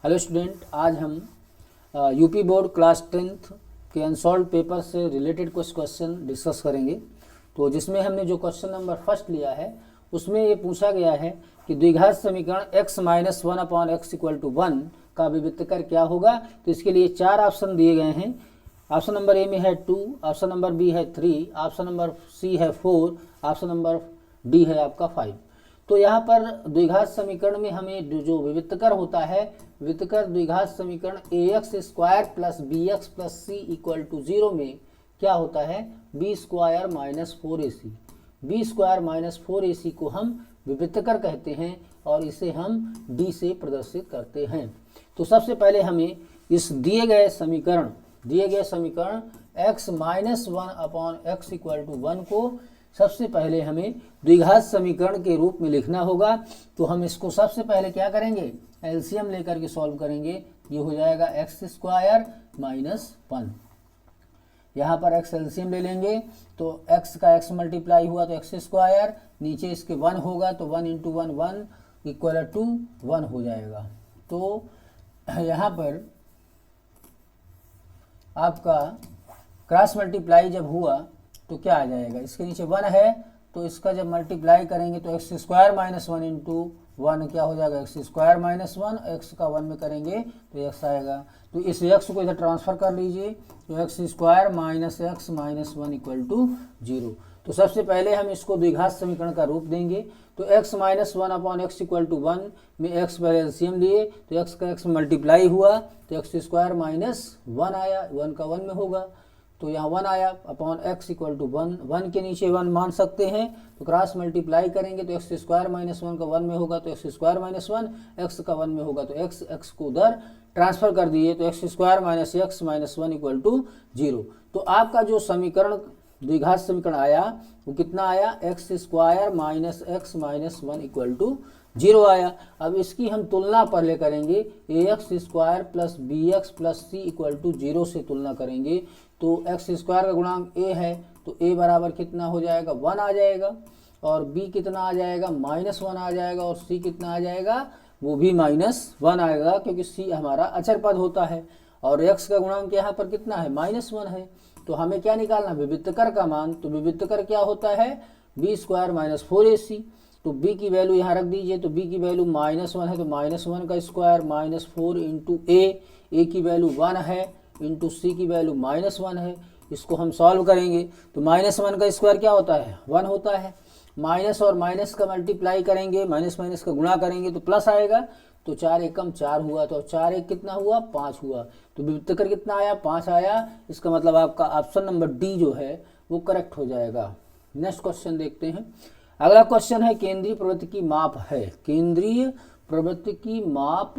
Hello student, आज हम UP board class 10th के अनसॉल्व पेपर से रिलेटेड कुछ क्वेश्चन डिस्कस करेंगे। तो जिसमें हमने जो क्वेश्चन नंबर फर्स्ट लिया है उसमें ये पूछा गया है कि द्विघात समीकरण x माइनस 1/x=1 का विविधकर क्या होगा। तो इसके लिए चार ऑप्शन दिए गए हैं। ऑप्शन नंबर ए में है 2, ऑप्शन नंबर बी है 3, ऑप्शन नंबर सी है 4, ऑप्शन नंबर डी है आपका 5। तो यहाँ पर द्विघात समीकरण में हमें जो विविधकर होता है, विविधकर द्विघात समीकरण ax² plus bx plus c equal to 0 में क्या होता है, b² minus 4ac। b² minus 4ac को हम विविधकर कहते हैं और इसे हम d से प्रदर्शित करते हैं। तो सबसे पहले हमें इस दिए गए समीकरण x माइनस 1/x=1 को सबसे पहले हमें द्विघात समीकरण के रूप में लिखना होगा। तो हम इसको सबसे पहले क्या करेंगे, एलसीएम लेकर के सॉल्व करेंगे। ये हो जाएगा x² माइनस 1। यहाँ पर x एलसीएम ले लेंगे तो x का x मल्टीप्लाई हुआ तो x², नीचे इसके 1 होगा तो 1 × 1 1 इक्वल टू 1 हो जाएगा। तो यहाँ पर आपका क्रॉस मल्टीप्लाई जब हुआ तो क्या आ जाएगा, इसके नीचे 1 है तो इसका जब मल्टीप्लाई करेंगे तो x² माइनस 1 × 1 क्या हो जाएगा, x² माइनस 1, x का 1 में करेंगे तो x आएगा। तो इस x को इधर ट्रांसफर कर लीजिए तो x² minus x minus 1 equal to 0। तो सबसे पहले हम इसको द्विघात समीकरण का रूप देंगे। तो x माइनस 1/x=1 में x पर एलसीएम लिए तो x का x मल्टीप्लाई हुआ तो x² माइनस 1 आया, 1 का 1 में होगा तो यहाँ 1 आया अपॉन x=1, 1 के नीचे 1 मान सकते हैं तो क्रॉस मल्टीप्लाई करेंगे तो x² माइनस 1 का 1 में होगा तो x² माइनस 1, x का 1 में होगा तो x को उधर ट्रांसफर कर दिए तो x² minus x minus 1 equal to 0। तो आपका जो समीकरण द्विघात समीकरण आया वो कितना आया, x² minus x minus 1 equal to 0 आया। अब इसकी हम तुलना पहले करेंगे, ax² plus bx plus c equal to 0 से तुलना करेंगे। तो x² का गुणांक a है तो a बराबर कितना हो जाएगा, 1 आ जाएगा, और b कितना आ जाएगा, -1 आ जाएगा, और c कितना आ जाएगा, वो भी -1 आएगा क्योंकि c हमारा अचर पद होता है। और x का गुणांक यहाँ पर कितना है, -1 है। तो हमें क्या निकालना, विविधकर का मान। तो विविधकर क्या होता है, b² माइनस 4ac। तो b की वैल्यू यहाँ रख दीजिए तो b की वैल्यू -1 है तो -1 का स्क्वायर माइनस 4 इंटू a की वैल्यू 1 है इंटू c की वैल्यू -1 है। इसको हम सॉल्व करेंगे तो -1 का स्क्वायर क्या होता है, 1 होता है। माइनस और माइनस का मल्टीप्लाई करेंगे, माइनस माइनस का गुणा करेंगे तो प्लस आएगा। तो 4 एकम 4 हुआ तो 4 एक कितना हुआ, 5 हुआ। तो विविधकर कितना आया, 5 आया। इसका मतलब आपका ऑप्शन नंबर डी जो है वो करेक्ट हो जाएगा। नेक्स्ट क्वेश्चन देखते हैं। अगला क्वेश्चन है, केंद्रीय प्रवृत्ति की माप है। केंद्रीय प्रवृत्ति की माप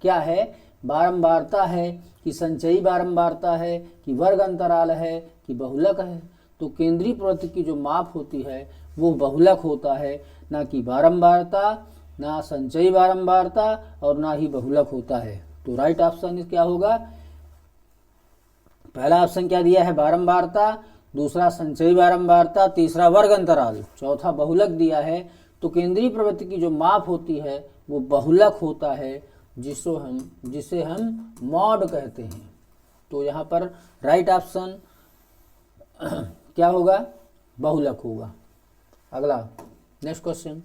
क्या है, बारंबारता है कि संचयी बारंबारता है कि वर्ग अंतराल है कि बहुलक है। तो केंद्रीय प्रवृत्ति की जो माप होती है वो बहुलक होता है, ना कि बारंबारता, ना संचयी बारंबारता और ना ही बहुलक होता है। तो राइट ऑप्शन क्या होगा, पहला ऑप्शन क्या दिया है, बारंबारता, दूसरा संचयी बारंबारता, तीसरा वर्ग अंतराल, चौथा बहुलक दिया है। तो केंद्रीय प्रवृत्ति की जो माप होती है वो बहुलक होता है, जिसे हम मॉड कहते हैं। तो यहाँ पर राइट ऑप्शन क्या होगा, बहुलक होगा। अगला नेक्स्ट क्वेश्चन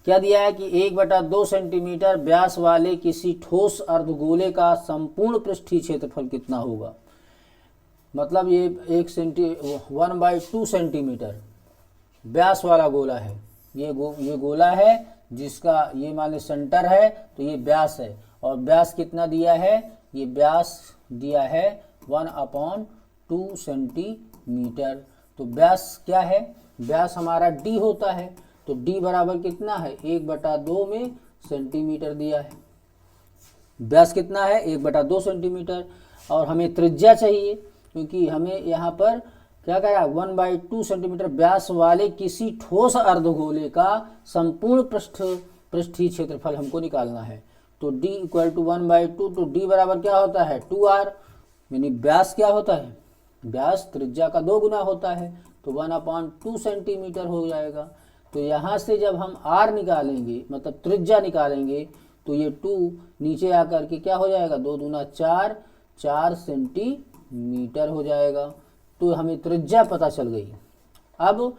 क्या दिया है कि 1/2 सेंटीमीटर व्यास वाले किसी ठोस अर्धगोले का संपूर्ण पृष्ठीय क्षेत्रफल कितना होगा। मतलब ये 1/2 सेंटीमीटर व्यास वाला गोला है। ये गोला है जिसका ये मान लो सेंटर है तो ये व्यास है, और व्यास कितना दिया है, ये व्यास दिया है 1/2 सेंटीमीटर। तो व्यास क्या है, व्यास हमारा d होता है। तो d बराबर कितना है, 1/2 में सेंटीमीटर दिया है। व्यास कितना है, 1/2 सेंटीमीटर। और हमें त्रिज्या चाहिए क्योंकि हमें यहाँ पर क्या कह रहा है, 1/2 सेंटीमीटर व्यास वाले किसी ठोस अर्धगोले का संपूर्ण पृष्ठीय क्षेत्रफल हमको निकालना है। तो d इक्वल टू 1/2, तो d बराबर क्या होता है, 2r। यानी व्यास क्या होता है, व्यास त्रिज्या का 2 गुना होता है तो 1/2 सेंटीमीटर हो जाएगा। तो यहाँ से जब हम r निकालेंगे, मतलब त्रिज्या निकालेंगे, तो ये 2 नीचे आकर के क्या हो जाएगा, 2 दूना 4, 4 सेंटीमीटर हो जाएगा। तो हमें त्रिज्या पता चल गई। अब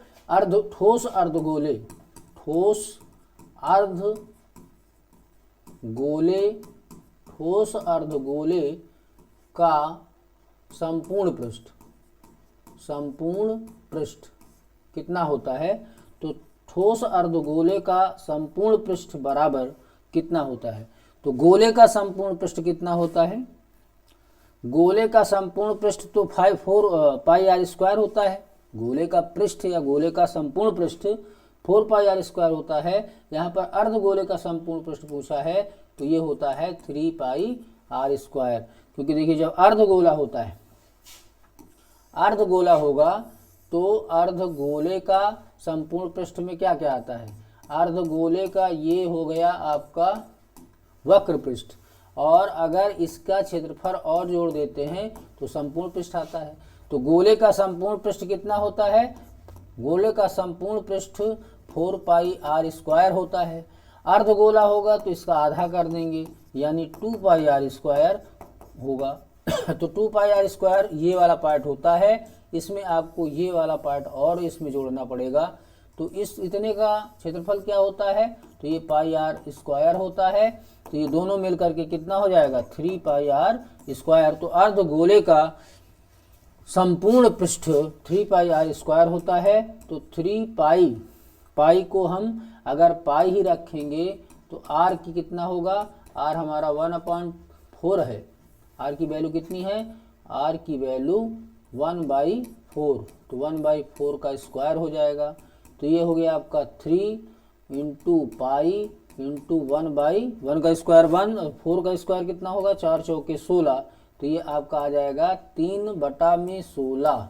ठोस अर्धगोले ठोस अर्धगोले का संपूर्ण पृष्ठ कितना होता है, तो ठोस अर्धगोले का संपूर्ण पृष्ठ बराबर कितना होता है, तो गोले का संपूर्ण पृष्ठ कितना होता है, गोले का संपूर्ण पृष्ठ तो 4 पाई आर स्क्वायर होता है। गोले का पृष्ठ या गोले का संपूर्ण पृष्ठ 4 पाई आर स्क्वायर होता है। यहाँ पर अर्धगोले का संपूर्ण पृष्ठ पूछा है तो ये होता है 3 पाई आर स्क्वायर, क्योंकि देखिए जब अर्धगोला होता है, अर्धगोला होगा तो अर्धगोले का संपूर्ण पृष्ठ में क्या क्या आता है, अर्धगोले का ये हो गया आपका वक्र पृष्ठ, और अगर इसका क्षेत्रफल और जोड़ देते हैं तो संपूर्ण पृष्ठ आता है। तो गोले का संपूर्ण पृष्ठ कितना होता है, गोले का संपूर्ण पृष्ठ 4 पाई आर स्क्वायर होता है। अर्धगोला होगा तो इसका आधा कर देंगे, यानी 2 पाई आर स्क्वायर होगा। तो 2 पाई आर स्क्वायर ये वाला पार्ट होता है, इसमें आपको ये वाला पार्ट और इसमें जोड़ना पड़ेगा। तो इस इतने का क्षेत्रफल क्या होता है, तो ये पाई आर स्क्वायर होता है। तो ये दोनों मिलकर के कितना हो जाएगा, 3 पाई आर स्क्वायर। तो अर्धगोले का संपूर्ण पृष्ठ 3 पाई आर स्क्वायर होता है। तो 3 पाई को हम अगर पाई ही रखेंगे तो आर की कितना होगा, आर हमारा 1/4 है। आर की वैल्यू कितनी है, आर की वैल्यू 1/4, तो 1/4 का स्क्वायर हो जाएगा। तो ये हो गया आपका 3 इंटू पाई इंटू 1/1 का स्क्वायर 1, और 4 का स्क्वायर कितना होगा, 4 चौके 16। तो ये आपका आ जाएगा 3/16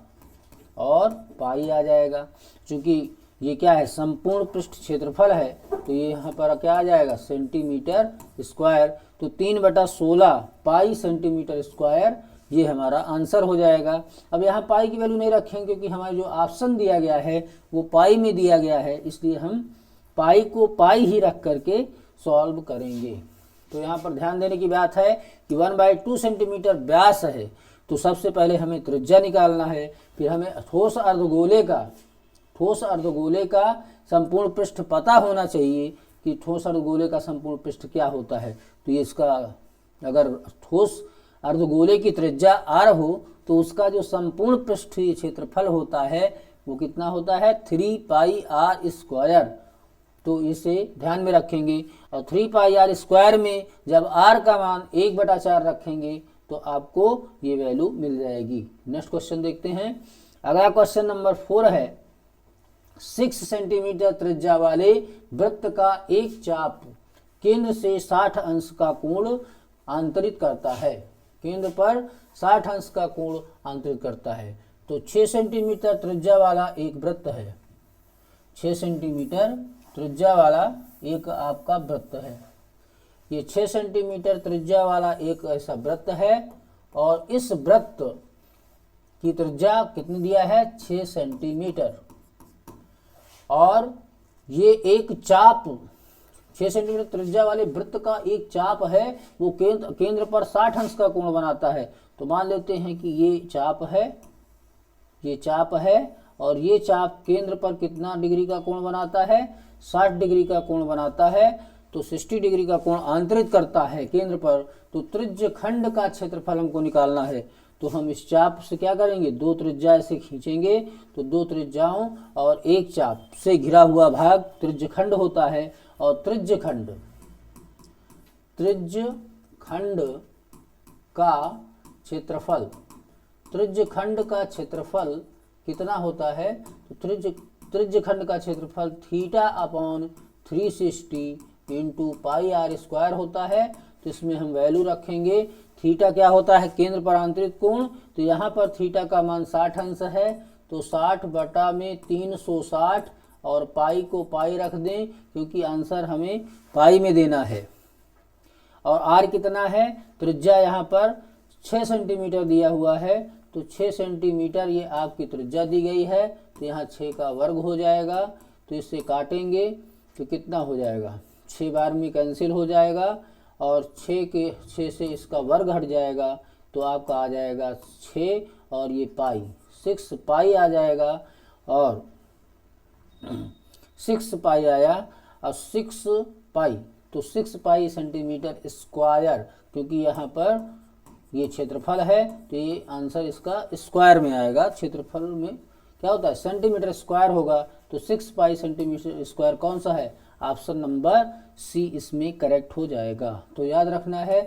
और पाई आ जाएगा। चूंकि ये क्या है, संपूर्ण पृष्ठ क्षेत्रफल है, तो ये यहाँ पर क्या आ जाएगा, सेंटीमीटर स्क्वायर। तो 3/16 पाई सेंटीमीटर स्क्वायर ये हमारा आंसर हो जाएगा। अब यहाँ पाई की वैल्यू नहीं रखेंगे क्योंकि हमारा जो ऑप्शन दिया गया है वो पाई में दिया गया है, इसलिए हम पाई को पाई ही रख करके सॉल्व करेंगे। तो यहाँ पर ध्यान देने की बात है कि 1/2 सेंटीमीटर व्यास है, तो सबसे पहले हमें त्रिज्या निकालना है, फिर हमें ठोस अर्धगोले का संपूर्ण पृष्ठ पता होना चाहिए कि ठोस अर्धगोले का संपूर्ण पृष्ठ क्या होता है। तो ये इसका अगर ठोस अर्धगोले की त्रिज्या r हो तो उसका जो संपूर्ण पृष्ठीय क्षेत्रफल होता है वो कितना होता है, 3 पाई आर स्क्वायर। तो इसे ध्यान में रखेंगे, और 3 पाई आर स्क्वायर में जब r का मान 1/4 रखेंगे तो आपको ये वैल्यू मिल जाएगी। नेक्स्ट क्वेश्चन देखते हैं। अगला क्वेश्चन नंबर 4 है, 6 सेंटीमीटर त्रिज्या वाले वृत्त का एक चाप केंद्र से 60 अंश का कोण आंतरित करता है, केंद्र पर 60 अंश का कोण आंतरित करता है। तो 6 सेंटीमीटर त्रिज्या वाला एक वृत्त है, 6 सेंटीमीटर त्रिज्या वाला एक आपका वृत्त है। ये 6 सेंटीमीटर त्रिज्या वाला एक ऐसा वृत्त है, और इस वृत्त की त्रिज्या कितनी दिया है, 6 सेंटीमीटर। और ये एक चाप 6 सेंटीमीटर त्रिज्या वाले वृत्त का एक चाप है, वो केंद्र पर 60 अंश का कोण बनाता है। तो मान लेते हैं कि ये चाप है, और ये चाप केंद्र पर कितना डिग्री का कोण बनाता है, 60 डिग्री का कोण बनाता है। तो 60 डिग्री का कोण आंतरित करता है केंद्र पर। तो त्रिज्य खंड का क्षेत्रफल हमको निकालना है। तो हम इस चाप से क्या करेंगे, 2 त्रिज्या ऐसे खींचेंगे, तो 2 त्रिज्याओं और एक चाप से घिरा हुआ भाग त्रिज्य खंड होता है। और त्रिज्य खंड का क्षेत्रफल कितना होता है, तो त्रिज्य खंड का क्षेत्रफल θ/360 इंटू पाई आर स्क्वायर होता है। तो इसमें हम वैल्यू रखेंगे, थीटा क्या होता है, केंद्र पर आंतरिक कोण। तो यहाँ पर थीटा का मान 60 अंश है, तो 60/360, और पाई को पाई रख दें क्योंकि आंसर हमें पाई में देना है। और आर कितना है, त्रिज्या यहाँ पर 6 सेंटीमीटर दिया हुआ है, तो 6 सेंटीमीटर ये आपकी त्रिज्या दी गई है। तो यहाँ 6 का वर्ग हो जाएगा, तो इससे काटेंगे तो कितना हो जाएगा, 6 बार में कैंसिल हो जाएगा और 6 से इसका वर्ग हट जाएगा तो आपका आ जाएगा 6 और ये पाई 6 पाई आ जाएगा और 6 पाई आया और 6 पाई तो 6 पाई सेंटीमीटर स्क्वायर, क्योंकि यहाँ पर ये क्षेत्रफल है तो ये आंसर इसका स्क्वायर में आएगा। क्षेत्रफल में क्या होता है सेंटीमीटर स्क्वायर होगा तो 6 पाई सेंटीमीटर स्क्वायर कौन सा है, ऑप्शन नंबर सी इसमें करेक्ट हो जाएगा। तो याद रखना है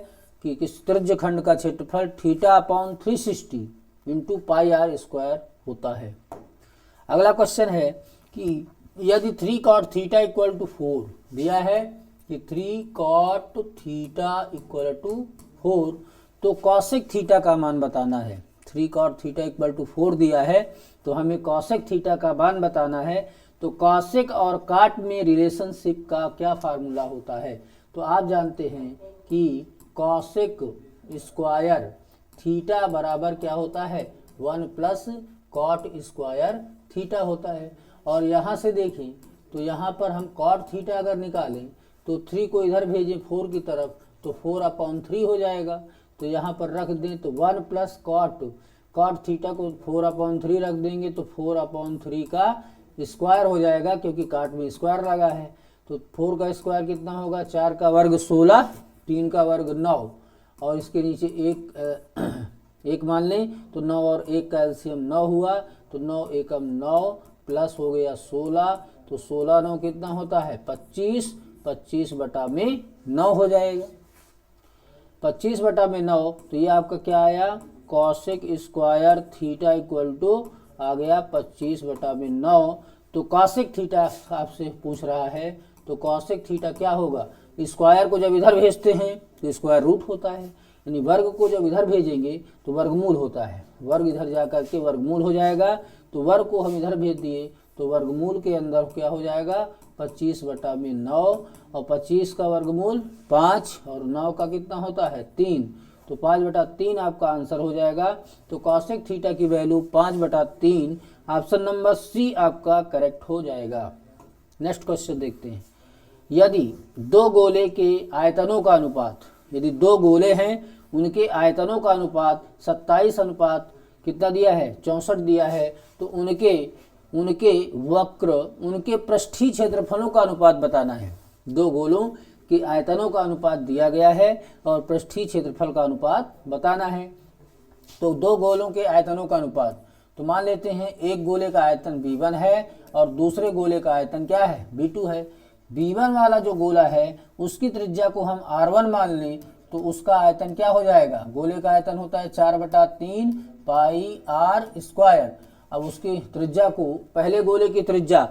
कि किस त्रिज्य खंड का क्षेत्रफल θ/360 इंटू पाई आर स्क्वायर होता है। अगला क्वेश्चन है कि यदि 3 cot थीटा इक्वल टू 4 दिया है कि 3 cot थीटा इक्वल टू 4 तो कॉसेक थीटा का मान बताना है। 3 cot थीटा इक्वल टू 4 दिया है तो हमें कॉसेक थीटा का मान बताना है। तो कॉसेक और काट में रिलेशनशिप का क्या फार्मूला होता है, तो आप जानते हैं कि कॉसेक स्क्वायर थीटा बराबर क्या होता है 1 प्लस कॉट स्क्वायर थीटा होता है। और यहाँ से देखें तो यहाँ पर हम कॉट थीटा अगर निकालें तो 3 को इधर भेजें 4 की तरफ तो 4/3 हो जाएगा। तो यहाँ पर रख दें तो 1 प्लस कॉट थीटा को 4/3 रख देंगे तो 4/3 का स्क्वायर हो जाएगा, क्योंकि काट में स्क्वायर लगा है। तो 4 का स्क्वायर कितना होगा, 4 का वर्ग 16, 3 का वर्ग 9 और इसके नीचे एक मान लें तो 9 और 1 का एलसीएम 9 हुआ तो 9 एकम 9 प्लस हो गया 16 तो 16 9 कितना होता है 25, 25/9 हो जाएगा। 25/9 तो ये आपका क्या आया cosec square theta equal to आ गया 25/9। तो कॉसेक थीटा आपसे पूछ रहा है तो कॉसेक थीटा क्या होगा, स्क्वायर को जब इधर भेजते हैं तो स्क्वायर रूट होता है, यानी वर्ग को जब इधर भेजेंगे तो वर्गमूल होता है। वर्ग इधर जा करके वर्गमूल हो जाएगा तो वर्ग को हम इधर भेज दिए तो वर्गमूल के अंदर क्या हो जाएगा 25/9 और 25 का वर्गमूल 5 और 9 का कितना होता है 3 तो 5/3 आपका आंसर हो जाएगा। तो कॉसेक थीटा की वैल्यू 5/3 ऑप्शन नंबर सी आपका करेक्ट हो जाएगा। नेक्स्ट क्वेश्चन देखते हैं। यदि दो गोले के आयतनों का अनुपात, यदि दो गोले हैं उनके आयतनों का अनुपात 27 अनुपात कितना दिया है 64 दिया है तो उनके वक्र उनके पृष्ठीय क्षेत्रफलों का अनुपात बताना है। दो गोलों के आयतनों का अनुपात दिया गया है और पृष्ठीय क्षेत्रफल का अनुपात बताना है। तो दो गोलों के आयतनों का अनुपात, तो मान लेते हैं एक गोले का आयतन V1 है और दूसरे गोले का आयतन क्या है V2 है। V1 वाला जो गोला है उसकी त्रिज्या को हम R1 मान लें तो उसका आयतन क्या हो जाएगा, गोले का आयतन होता है 4/3 पाई आर स्क्वायर। अब उसकी त्रिज्या को, पहले गोले की त्रिज्या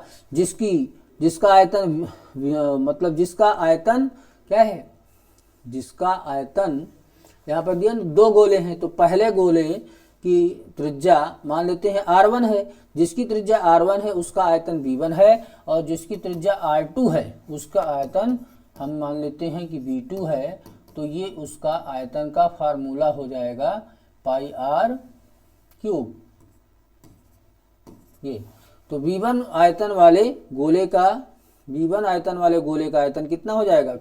जिसका आयतन मतलब जिसका आयतन क्या है, जिसका आयतन यहाँ पर दिया दो गोले हैं तो पहले गोले की त्रिज्या मान लेते हैं R1 है, जिसकी त्रिज्या R1 है उसका आयतन V1 है और जिसकी त्रिज्या R2 है उसका आयतन हम मान लेते हैं कि V2 है। तो ये उसका आयतन का फार्मूला हो जाएगा पाई आर क्यूब। ये तो V1 आयतन वाले गोले का आयतन कितना हो जाएगा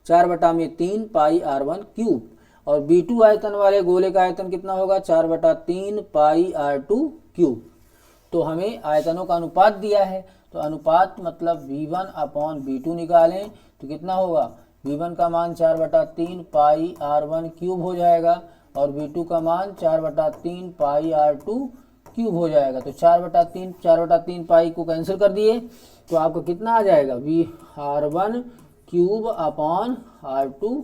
4/3 पाई R1 क्यूब और B2 आयतन वाले गोले का आयतन कितना होगा 4/3 पाई R2 क्यूब। तो हमें आयतनों का अनुपात दिया है तो अनुपात मतलब V1/B2 निकालें तो कितना होगा, V1 का मान 4/3 पाई R1 क्यूब हो जाएगा और V2 का मान 4/3 पाई R2 क्यूब हो जाएगा। तो 4/3 पाई को कैंसिल कर दिए तो आपको कितना आ जाएगा R1 cube upon R2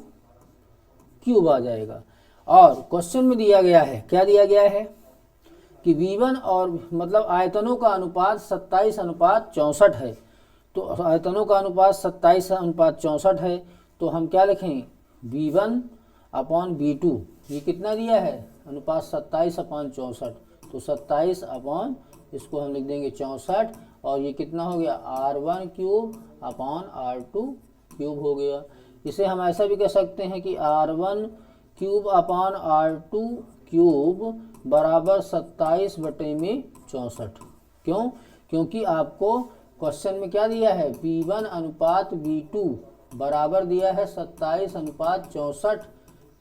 cube आ जाएगा। और क्वेश्चन में दिया गया है, क्या दिया गया है कि V1 और मतलब आयतनों का अनुपात 27/64 है। तो आयतनों का अनुपात 27/64 है तो हम क्या लिखें V1/B2, ये कितना दिया है अनुपात 27/64 तो 27 इसको हम लिख देंगे 64 और ये कितना हो गया R1 cube upon R2 cube हो गया। इसे हम ऐसा भी कह सकते हैं कि R1 cube upon R2 cube बराबर 27/64। क्यों, क्योंकि आपको क्वेश्चन में क्या दिया है V1/B2 बराबर दिया है 27:64।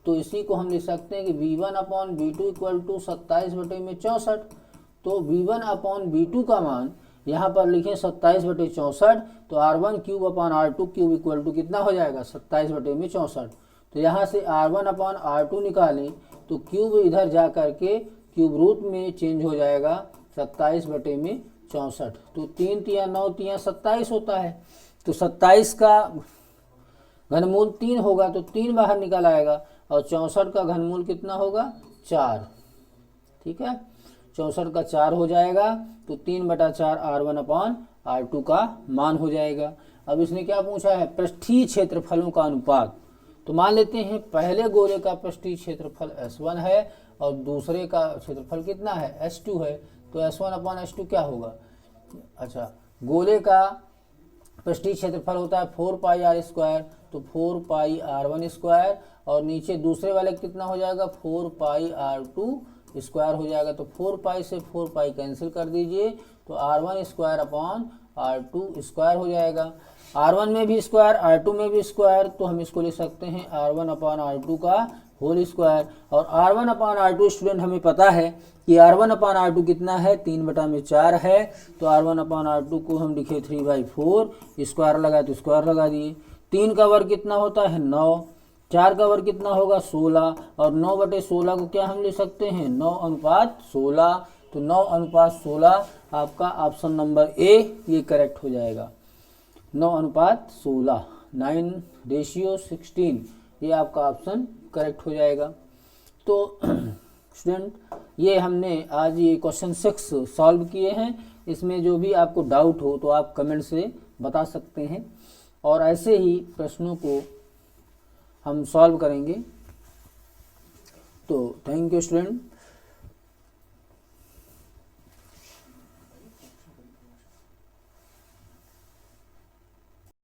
तो इसी को हम लिख सकते हैं कि V1/V2 इक्वल टू 27/64। तो V1/V2 का मान यहाँ पर लिखें 27/64, तो R1³ इक्वल टू कितना हो जाएगा 27/64। तो यहाँ से R1/R2 निकालें तो क्यूब इधर जा करके क्यूब रूट में चेंज हो जाएगा 27/64। तो 3 तिया 9 तिया 27 होता है। तो 27 का घनमूल 3 होगा तो 3 बाहर निकल आएगा, और 64 का घनमूल कितना होगा 4। ठीक है, 64 का 4 हो जाएगा, तो 3/4 R1/R2 का मान हो जाएगा। अब इसने क्या पूछा है, पृष्ठीय क्षेत्रफलों का अनुपात। तो मान लेते हैं पहले गोले का पृष्ठीय क्षेत्रफल S1 है और दूसरे का क्षेत्रफल कितना है S2 है। तो S1/S2 क्या होगा, अच्छा गोले का पृष्ठीय क्षेत्रफल होता है 4πr², तो 4πr1², और नीचे दूसरे वाले कितना हो जाएगा 4πr2² हो जाएगा। तो 4π से 4π कैंसिल कर दीजिए, तो R1² हो जाएगा। R1 में भी स्क्वायर, R2 में भी स्क्वायर, तो हम इसको लिख सकते हैं R1/R2 का होल स्क्वायर। और R1/R2 स्टूडेंट हमें पता है कि R1/R2 कितना है 3/4 है। तो R1/R2 को हम लिखे 3/4, स्क्वायर लगाए तो स्क्वायर लगा दिए। 3 का वर्ग कितना होता है 9, 4 का वर्ग कितना होगा 16, और 9/16 को क्या हम लिख सकते हैं 9:16। तो 9:16 आपका ऑप्शन नंबर ए ये करेक्ट हो जाएगा। 9:16, 9:16 ये आपका ऑप्शन करेक्ट हो जाएगा। तो स्टूडेंट ये हमने आज ये क्वेश्चन 6 सॉल्व किए हैं। इसमें जो भी आपको डाउट हो तो आप कमेंट से बता सकते हैं, और ऐसे ही प्रश्नों को हम सॉल्व करेंगे। तो थैंक यू स्टूडेंट।